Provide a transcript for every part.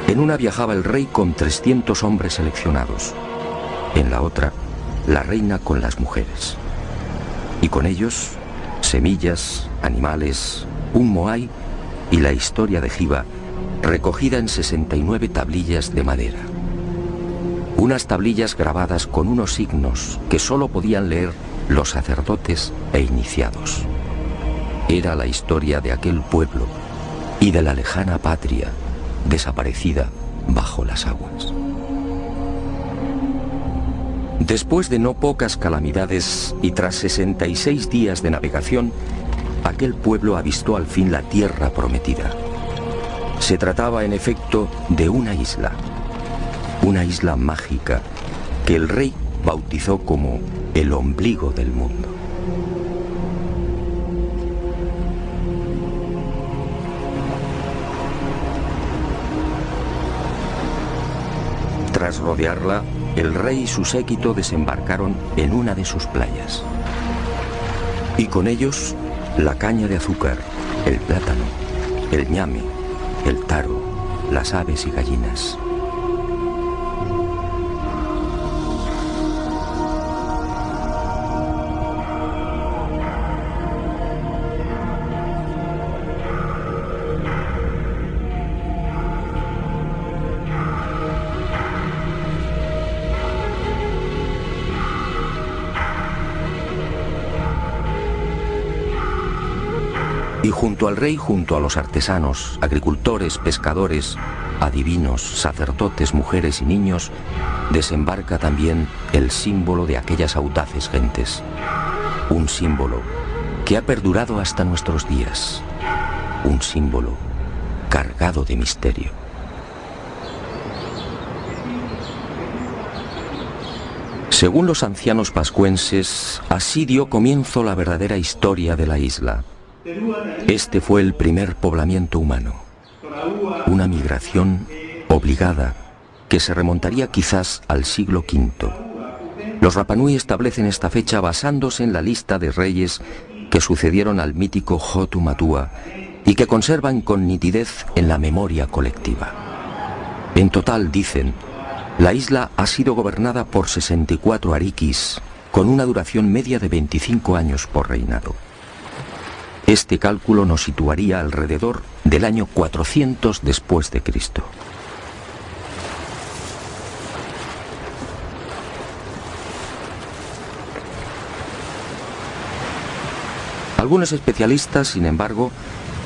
En una viajaba el rey con 300 hombres seleccionados. En la otra, la reina con las mujeres. Y con ellos, semillas, animales, un moai y la historia de Hiva, recogida en 69 tablillas de madera. Unas tablillas grabadas con unos signos que solo podían leer los sacerdotes e iniciados. Era la historia de aquel pueblo y de la lejana patria desaparecida bajo las aguas. Después de no pocas calamidades y tras 66 días de navegación, aquel pueblo avistó al fin la tierra prometida. Se trataba en efecto de una isla mágica que el rey bautizó como el ombligo del mundo. Tras rodearla, el rey y su séquito desembarcaron en una de sus playas. Y con ellos, la caña de azúcar, el plátano, el ñame, el taro, las aves y gallinas. Y junto al rey, junto a los artesanos, agricultores, pescadores, adivinos, sacerdotes, mujeres y niños, desembarca también el símbolo de aquellas audaces gentes. Un símbolo que ha perdurado hasta nuestros días. Un símbolo cargado de misterio. Según los ancianos pascuenses, así dio comienzo la verdadera historia de la isla. Este fue el primer poblamiento humano, una migración obligada que se remontaría quizás al siglo V. Los Rapanui establecen esta fecha basándose en la lista de reyes que sucedieron al mítico Hotu Matua y que conservan con nitidez en la memoria colectiva. En total, dicen, la isla ha sido gobernada por 64 arikis, con una duración media de 25 años por reinado. Este cálculo nos situaría alrededor del año 400 después de Cristo. Algunos especialistas, sin embargo,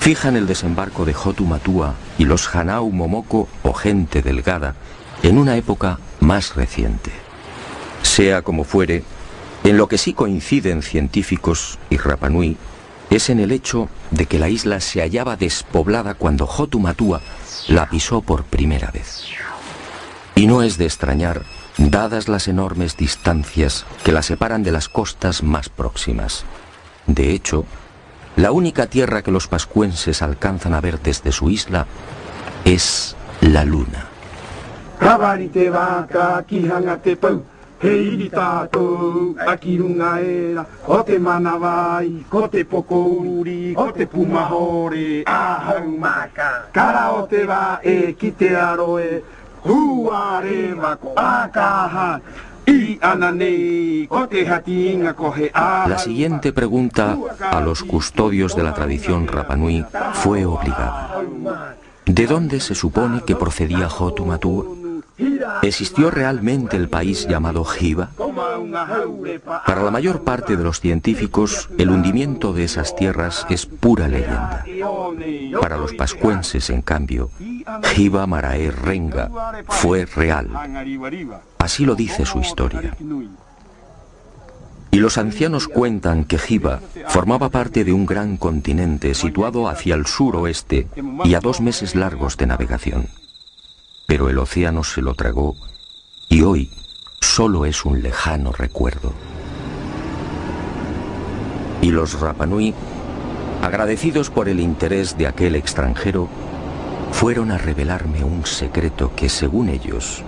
fijan el desembarco de Hotu Matua y los Hanau Momoko o gente delgada en una época más reciente. Sea como fuere, en lo que sí coinciden científicos y Rapanui es en el hecho de que la isla se hallaba despoblada cuando Hotu Matua la pisó por primera vez. Y no es de extrañar, dadas las enormes distancias que la separan de las costas más próximas. De hecho, la única tierra que los pascuenses alcanzan a ver desde su isla es la luna. Hei tātou, aki runga era, o te manawai, ko te pokouri, ko te pumahore, ahau maka. Kara o te wā e ki te aroe, hua rewa ko akaha, I ananei, ko te hatinga ko he ahau. La siguiente pregunta a los custodios de la tradición Rapanui fue obligada. ¿De dónde se supone que procedía Hotu Matua? ¿Existió realmente el país llamado Hiva? Para la mayor parte de los científicos, el hundimiento de esas tierras es pura leyenda. Para los pascuenses, en cambio, Hiva Marae Renga fue real. Así lo dice su historia. Y los ancianos cuentan que Hiva formaba parte de un gran continente situado hacia el suroeste y a 2 meses largos de navegación. Pero el océano se lo tragó y hoy solo es un lejano recuerdo. Y los Rapanui, agradecidos por el interés de aquel extranjero, fueron a revelarme un secreto que, según ellos,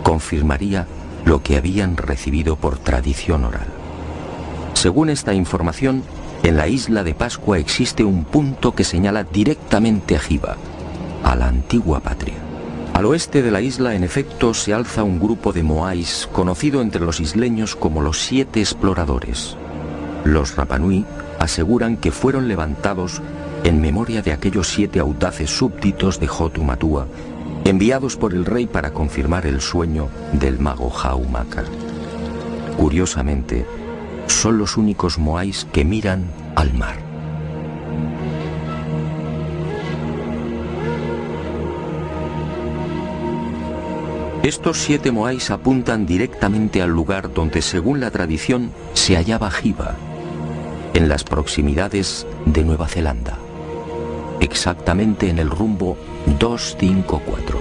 confirmaría lo que habían recibido por tradición oral. Según esta información, en la isla de Pascua existe un punto que señala directamente a Hiva, a la antigua patria, Al oeste de la isla, en efecto, se alza un grupo de moais conocido entre los isleños como los 7 exploradores. Los Rapanui aseguran que fueron levantados en memoria de aquellos 7 audaces súbditos de Hotu Matua, enviados por el rey para confirmar el sueño del mago Haumaka. Curiosamente, son los únicos moais que miran al mar. Estos 7 moais apuntan directamente al lugar donde, según la tradición, se hallaba Hiva, en las proximidades de Nueva Zelanda, exactamente en el rumbo 254.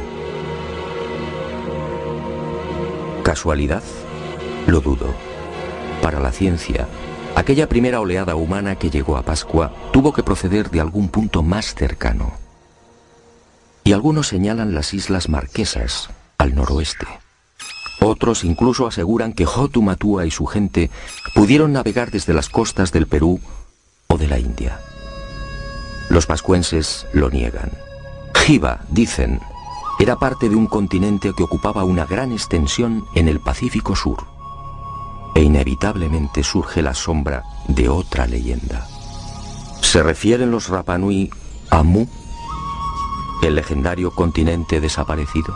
¿Casualidad? Lo dudo. Para la ciencia, aquella primera oleada humana que llegó a Pascua tuvo que proceder de algún punto más cercano. Y algunos señalan las Islas Marquesas, al noroeste. Otros incluso aseguran que Hotu Matua y su gente pudieron navegar desde las costas del Perú o de la India. Los pascuenses lo niegan. Hiva, dicen, era parte de un continente que ocupaba una gran extensión en el Pacífico Sur. E inevitablemente surge la sombra de otra leyenda. ¿Se refieren los Rapanui a Mu, el legendario continente desaparecido?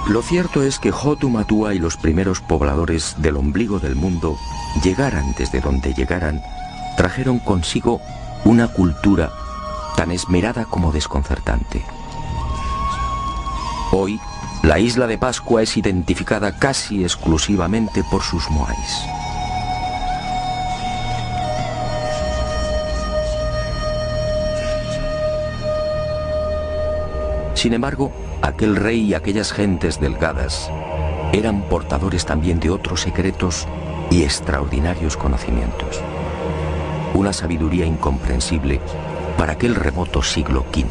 Lo cierto es que Hotu Matua y los primeros pobladores del ombligo del mundo, llegaran desde donde llegaran, trajeron consigo una cultura tan esmerada como desconcertante. Hoy, la isla de Pascua es identificada casi exclusivamente por sus moais. Sin embargo, aquel rey y aquellas gentes delgadas eran portadores también de otros secretos y extraordinarios conocimientos. Una sabiduría incomprensible para aquel remoto siglo V.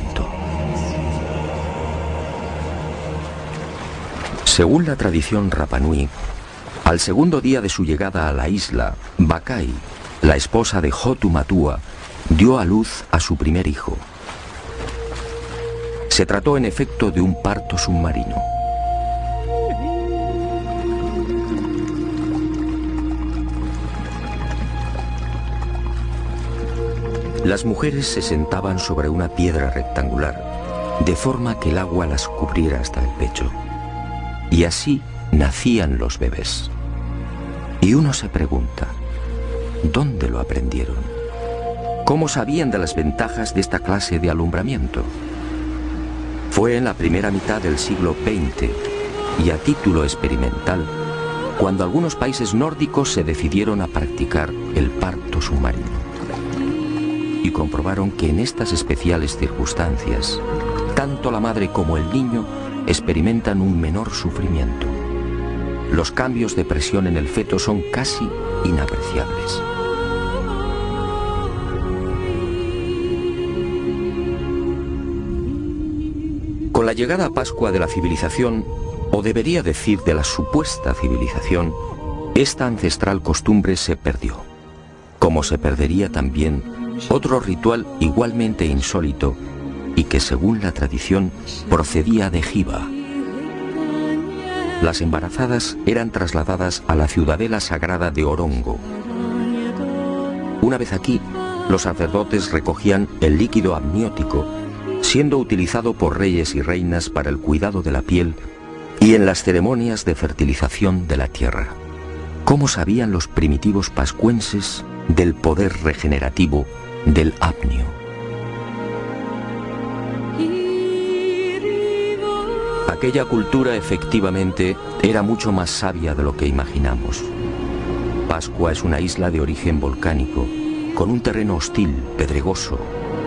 Según la tradición Rapanui, al segundo día de su llegada a la isla, Bakai, la esposa de Hotu Matua, dio a luz a su primer hijo. Se trató en efecto de un parto submarino. Las mujeres se sentaban sobre una piedra rectangular, de forma que el agua las cubriera hasta el pecho. Y así nacían los bebés. Y uno se pregunta, ¿dónde lo aprendieron? ¿Cómo sabían de las ventajas de esta clase de alumbramiento? Fue en la primera mitad del siglo XX, y a título experimental, cuando algunos países nórdicos se decidieron a practicar el parto submarino. Y comprobaron que en estas especiales circunstancias, tanto la madre como el niño experimentan un menor sufrimiento. Los cambios de presión en el feto son casi inapreciables. Con la llegada a Pascua de la civilización, o debería decir de la supuesta civilización, esta ancestral costumbre se perdió, como se perdería también otro ritual igualmente insólito y que, según la tradición, procedía de Hiva. Las embarazadas eran trasladadas a la ciudadela sagrada de Orongo. Una vez aquí, los sacerdotes recogían el líquido amniótico, siendo utilizado por reyes y reinas para el cuidado de la piel y en las ceremonias de fertilización de la tierra. ¿Cómo sabían los primitivos pascuenses del poder regenerativo del apnio? Aquella cultura efectivamente era mucho más sabia de lo que imaginamos. Pascua es una isla de origen volcánico, con un terreno hostil, pedregoso,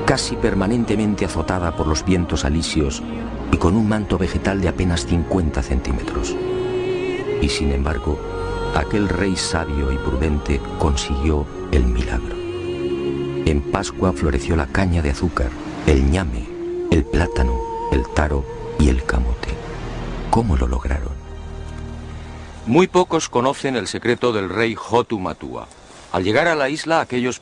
casi permanentemente azotada por los vientos alisios y con un manto vegetal de apenas 50 centímetros. Y sin embargo, aquel rey sabio y prudente consiguió el milagro. En Pascua floreció la caña de azúcar, el ñame, el plátano, el taro y el camote. ¿Cómo lo lograron? Muy pocos conocen el secreto del rey Hotu Matua. Al llegar a la isla, aquellos